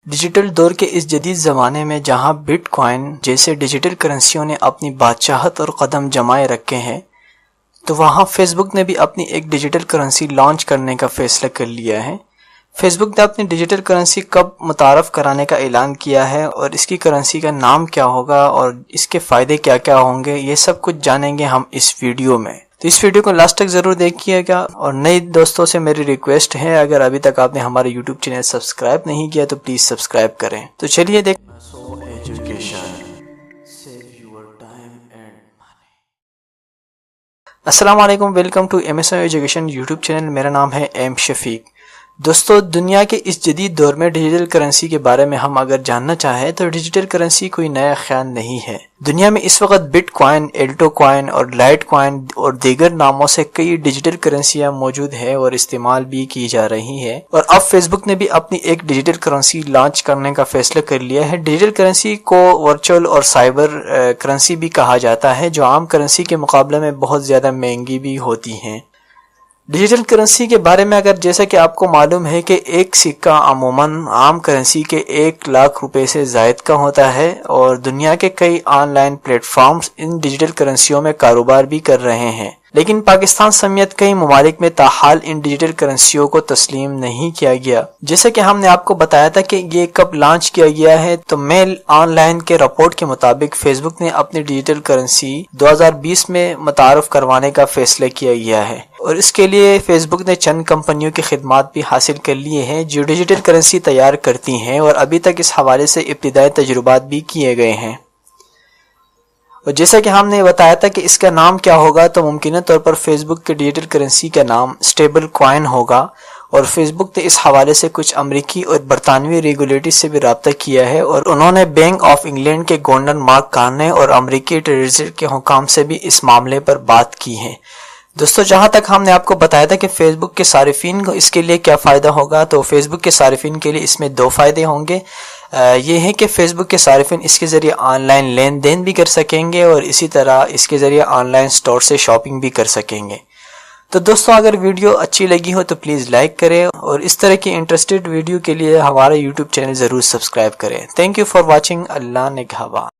Digital دور کے اس جدید زمانے میں جہاں بٹ کوائن جیسے ڈیجیٹل کرنسیوں نے اپنی بادشاہت اور قدم جمائے رکھے ہیں، تو وہاں فیس بک نے بھی اپنی ایک ڈیجیٹل کرنسی لانچ کرنے کا فیصلہ کر لیا ہے۔ فیس بک نے اپنی ڈیجیٹل کرنسی کب متعارف کرانے کا اعلان کیا ہے اور اس کی کرنسی کا نام کیا ہوگا اور اس کے فائدے کیا کیا ہوں گے، یہ سب کچھ جانیں گے ہم اس ویڈیو میں۔ تو اس ویڈیو کو لاسٹ تک ضرور دیکھیے گا، اور نئے دوستوں سے میری ریکویسٹ ہے اگر ابھی تک آپ نے ہمارے یوٹیوب چینل سبسکرائب نہیں کیا تو پلیز سبسکرائب کریں۔ تو چلیے السلام علیکم، welcome to MSO education YouTube channel. میرا نام ہے ایم شفیق۔ دوستو، دنیا کے اس جدید دور میں ڈیجیٹل کرنسی کے بارے میں ہم اگر جاننا چاہیں تو ڈیجیٹل کرنسی کوئی نیا خیال نہیں ہے۔ دنیا میں اس وقت بٹ کوائن، ایلٹو کوائن اور لائٹ کوائن اور دیگر ناموں سے کئی ڈیجیٹل کرنسیاں موجود ہیں اور استعمال بھی کی جا رہی ہیں، اور اب فیس بک نے بھی اپنی ایک ڈیجیٹل کرنسی لانچ کرنے کا فیصلہ کر لیا ہے۔ ڈیجیٹل کرنسی کو ورچوئل اور سائبر کرنسی بھی کہا جاتا ہے، جو عام کرنسی کے مقابلے میں بہت زیادہ مہنگی بھی ہوتی ہیں۔ ڈیجیٹل کرنسی کے بارے میں اگر جیسا کہ آپ کو معلوم ہے کہ ایک سکہ عموماً عام کرنسی کے 1,00,000 روپے سے زائد کا ہوتا ہے، اور دنیا کے کئی آن لائن پلیٹ فارمز ان ڈیجیٹل کرنسیوں میں کاروبار بھی کر رہے ہیں، لیکن پاکستان سمیت کئی ممالک میں تاحال ان ڈیجیٹل کرنسیوں کو تسلیم نہیں کیا گیا۔ جیسا کہ ہم نے آپ کو بتایا تھا کہ یہ کب لانچ کیا گیا ہے، تو میل آن لائن کے رپورٹ کے مطابق فیس بک نے اپنی ڈیجیٹل کرنسی 2020 میں متعارف کروانے کا فیصلہ کیا گیا ہے، اور اس کے لیے فیس بک نے چند کمپنیوں کی خدمات بھی حاصل کر لیے ہیں جو ڈیجیٹل کرنسی تیار کرتی ہیں، اور ابھی تک اس حوالے سے ابتدائی تجربات بھی کیے گئے ہیں۔ اور جیسا کہ ہم نے بتایا تھا کہ اس کا نام کیا ہوگا، تو ممکنہ طور پر فیس بک کے ڈیجیٹل کرنسی کا نام اسٹیبل کوائن ہوگا، اور فیس بک نے اس حوالے سے کچھ امریکی اور برطانوی ریگولیٹر سے بھی رابطہ کیا ہے، اور انہوں نے بینک آف انگلینڈ کے گورنر مارک کارنے اور امریکی ٹریجری کے حکام سے بھی اس معاملے پر بات کی ہے۔ دوستو، جہاں تک ہم نے آپ کو بتایا تھا کہ فیس بک کے صارفین کو اس کے لیے کیا فائدہ ہوگا، تو فیس بک کے صارفین کے لیے اس میں 2 فائدے ہوں گے۔ یہ ہے کہ فیس بک کے صارفین اس کے ذریعے آن لائن لین دین بھی کر سکیں گے، اور اسی طرح اس کے ذریعے آن لائن سٹور سے شاپنگ بھی کر سکیں گے۔ تو دوستو، اگر ویڈیو اچھی لگی ہو تو پلیز لائک کریں، اور اس طرح کی انٹرسٹڈ ویڈیو کے لیے ہمارا یوٹیوب چینل ضرور سبسکرائب کریں۔ Thank you for watching. اللہ نگہبان۔